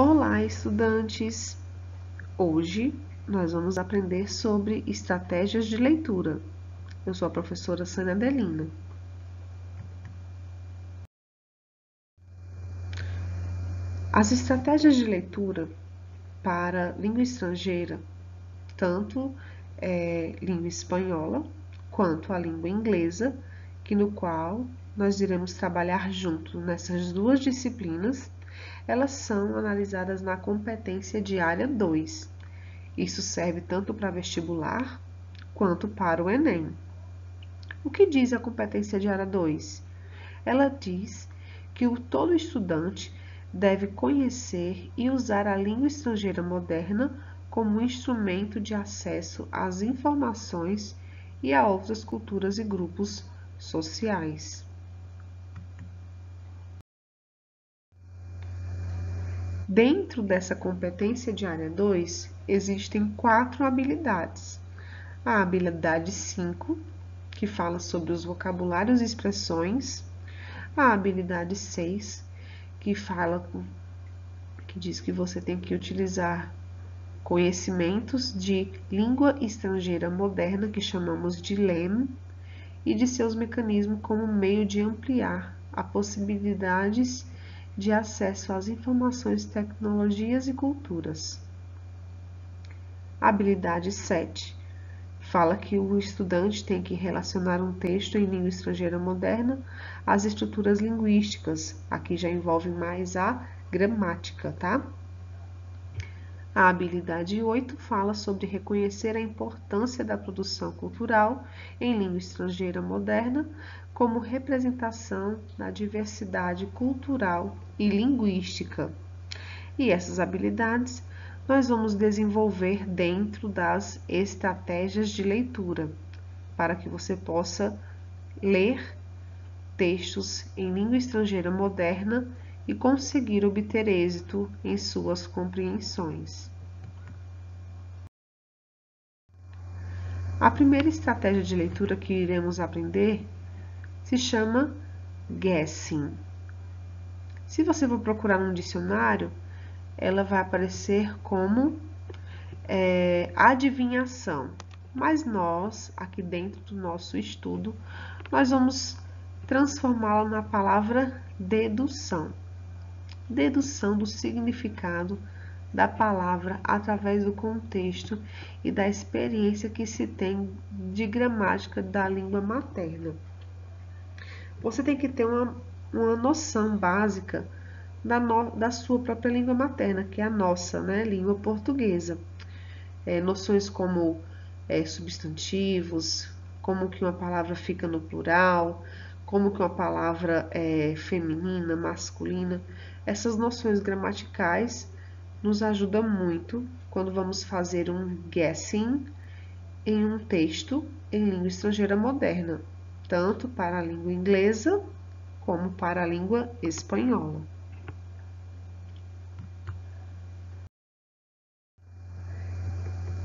Olá, estudantes! Hoje nós vamos aprender sobre estratégias de leitura. Eu sou a professora Sânia Adelina. As estratégias de leitura para língua estrangeira, tanto língua espanhola quanto a língua inglesa, no qual nós iremos trabalhar junto nessas duas disciplinas, elas são analisadas na competência de área 2. Isso serve tanto para vestibular quanto para o Enem. O que diz a competência de área 2? Ela diz que todo estudante deve conhecer e usar a língua estrangeira moderna como instrumento de acesso às informações e a outras culturas e grupos sociais. Dentro dessa competência de área 2, existem 4 habilidades. A habilidade 5, que fala sobre os vocabulários e expressões. A habilidade 6, que diz que você tem que utilizar conhecimentos de língua estrangeira moderna, que chamamos de LEM, e de seus mecanismos como meio de ampliar as possibilidades de acesso às informações, tecnologias e culturas. Habilidade 7 fala que o estudante tem que relacionar um texto em língua estrangeira moderna às estruturas linguísticas. Aqui já envolve mais a gramática, tá? A habilidade 8 fala sobre reconhecer a importância da produção cultural em língua estrangeira moderna como representação da diversidade cultural e linguística. E essas habilidades nós vamos desenvolver dentro das estratégias de leitura, para que você possa ler textos em língua estrangeira moderna e conseguir obter êxito em suas compreensões. A primeira estratégia de leitura que iremos aprender se chama guessing. Se você for procurar no dicionário, ela vai aparecer como adivinhação. Mas nós, aqui dentro do nosso estudo, nós vamos transformá-la na palavra dedução. Dedução do significado da palavra através do contexto e da experiência que se tem de gramática da língua materna. Você tem que ter uma noção básica da sua própria língua materna, que é a nossa, né, língua portuguesa. Noções como substantivos, como que uma palavra fica no plural, como que uma palavra é feminina, masculina. Essas noções gramaticais nos ajudam muito quando vamos fazer um guessing em um texto em língua estrangeira moderna, tanto para a língua inglesa como para a língua espanhola.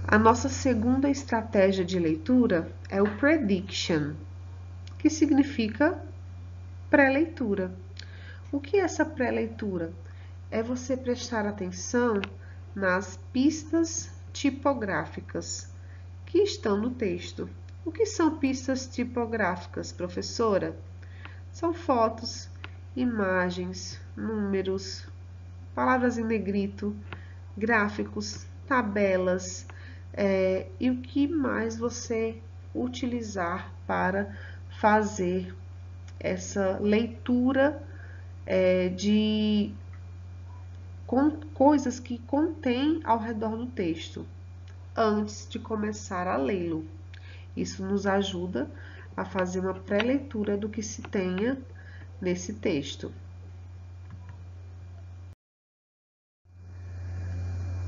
A nossa segunda estratégia de leitura é o prediction, que significa pré-leitura. O que é essa pré-leitura? É você prestar atenção nas pistas tipográficas que estão no texto. O que são pistas tipográficas, professora? São fotos, imagens, números, palavras em negrito, gráficos, tabelas, e o que mais você utilizar para fazer essa leitura de coisas que contém ao redor do texto, antes de começar a lê-lo. Isso nos ajuda a fazer uma pré-leitura do que se tenha nesse texto.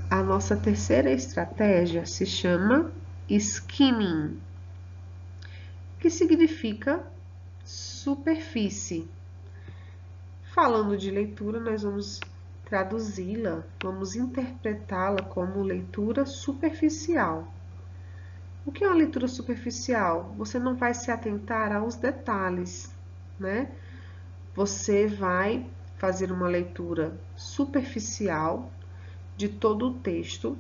A nossa terceira estratégia se chama skimming, que significa superfície. Falando de leitura, nós vamos traduzi-la, vamos interpretá-la como leitura superficial. O que é uma leitura superficial? Você não vai se atentar aos detalhes, né? Você vai fazer uma leitura superficial de todo o texto,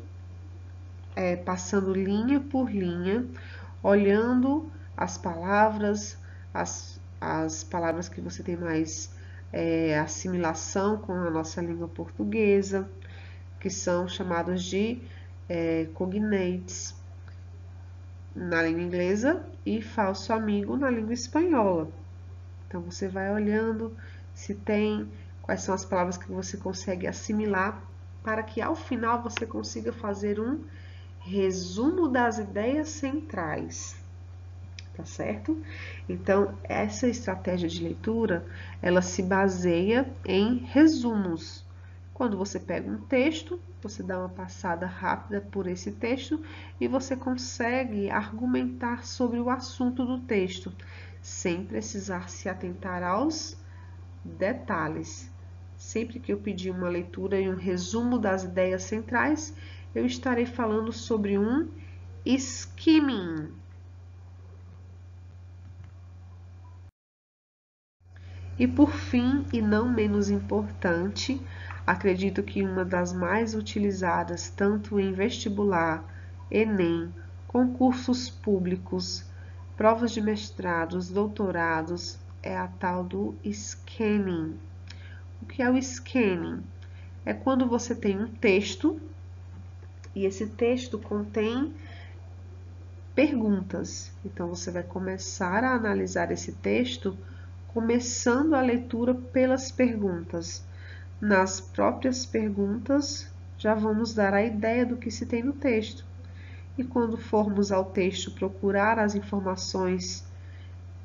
passando linha por linha, olhando as palavras, as palavras que você tem mais assimilação com a nossa língua portuguesa, que são chamados de cognates na língua inglesa e falso amigo na língua espanhola. Então, você vai olhando se tem, quais são as palavras que você consegue assimilar, para que ao final você consiga fazer um resumo das ideias centrais, tá certo? Então, essa estratégia de leitura, ela se baseia em resumos. Quando você pega um texto, você dá uma passada rápida por esse texto e você consegue argumentar sobre o assunto do texto, sem precisar se atentar aos detalhes. Sempre que eu pedir uma leitura e um resumo das ideias centrais, eu estarei falando sobre um skimming. E por fim, e não menos importante, acredito que uma das mais utilizadas tanto em vestibular, Enem, concursos públicos, provas de mestrados, doutorados, é a tal do scanning. O que é o scanning? É quando você tem um texto e esse texto contém perguntas. Então, você vai começar a analisar esse texto começando a leitura pelas perguntas. Nas próprias perguntas, já vamos dar a ideia do que se tem no texto. E quando formos ao texto procurar as informações,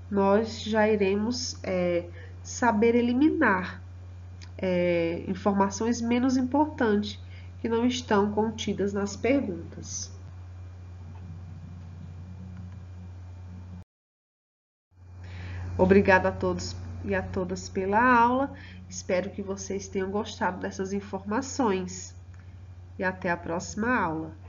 nós já iremos saber eliminar informações menos importantes que não estão contidas nas perguntas. Obrigada a todos e a todas pela aula. Espero que vocês tenham gostado dessas informações. E até a próxima aula.